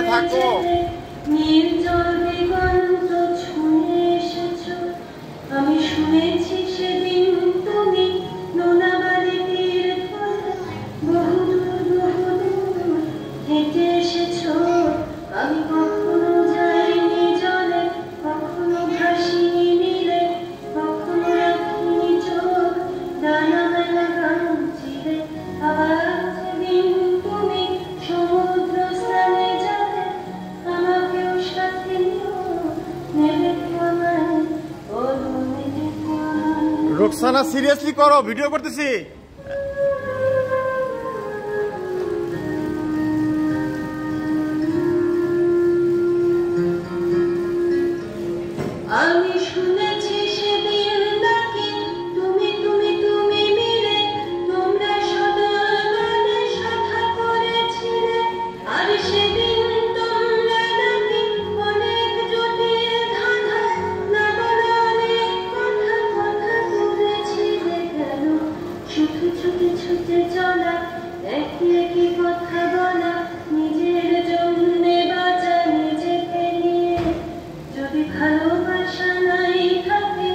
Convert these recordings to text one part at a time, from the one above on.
থাকো। আমি শুনেছি সেদিন তুমি নোনাবাড়ির বহুদূর হেঁটে এসেছো। আমি কখনো যাইনি জলে, কখনো ভাসিনি নীলে, কখনো রাখিনি চোখ ডানা মেলা গান চিরে। আবার যেদিন তুমি সমুদ্র স্নানে যাবে, আমাকেও সাথে নিও, নেবে তো আমায়, বলো নেবে তো আমায়। রোকসানা সিরিয়াসলি করো, ভিডিও করতেছি। আমি শুনেছি সেদিন নাকি তুমি তুমি তুমি মিলে তোমরা সদলবলে শাখা করেছিলে। আর সেদিন তোমরা নাকি অনেক জটিল ধাঁধা না বলে অনেক কথা কথা বলেছিলে। কেন শুধু ছুটে ছুটে চলা, একই একই কথা বলা, নিজের জন্যে বাঁচা নিজেকে নিয়ে। যদি ভালোবাসা নাই থাকে,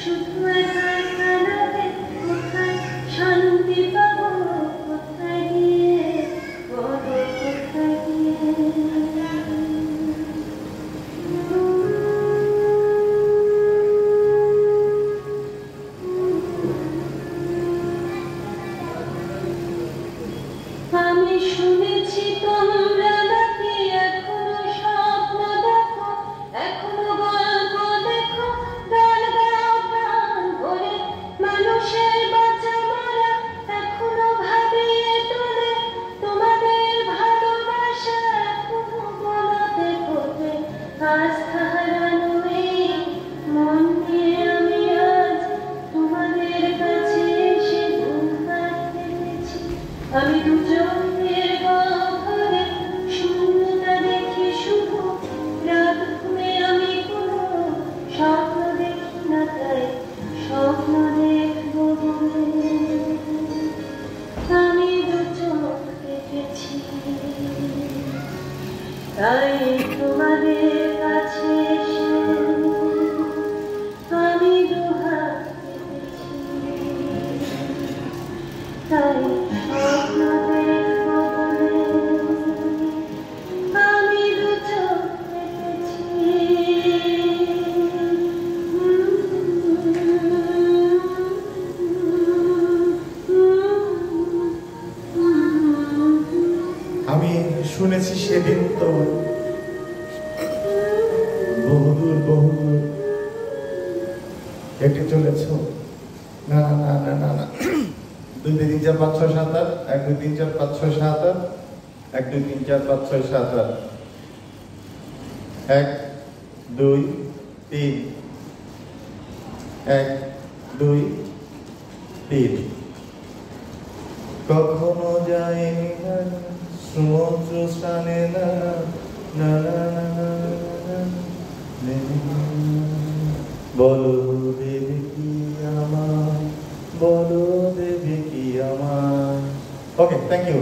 শুধু একা একা লাগে, কোথায় শান্তি পাবো, কোথায় গিয়ে, বলো কোথায় গিয়ে। আমি শুনেছি তোমরা নাকি এখনো স্বপ্ন দেখো, এখনো গল্প দেখো, গান গাও প্রাণ ভরে, মানুষের বাঁচা মরা এখনো ভাবিয়ে তোলে, তোমাদের ভালোবাসা এখনো বলতে বলতে। আস্থা হারানো এই মন নিয়ে আমি আজ তোমাদের কাছে এসে ধূমপান দেখেছি। আমি দুজনের গহ্বরে শূন্যতা দেখি শুধু, রাত ঘুমে আমি কোনো স্বপ্ন দেখি না, তাই স্বপ্ন দেখবো বলে আমি দু চোখ দেখেছি। তাই তোমাদের কাছে এসে আমি দুহাত পেতেছি, তাই স্বপ্ন দেখবো বলে আমি দু চোখ দেখেছি। আমি শুনেছি সেদিন তো বহুদূর বহুদূর হেঁটে চলেছ। না না না না না না, 2 2 3 4 5 6 7 8, 1 2 3 4 5 6 7 8, 1 2 3 4 5 6 7 8, 1 2 3, 1 2 3। কখনো যায়নি না সমুদ্র স্নানে, না না না না না না। বলো দেবে কি আমার, বলো দেবে কি আমার। ওকে, থ্যাংক ইউ।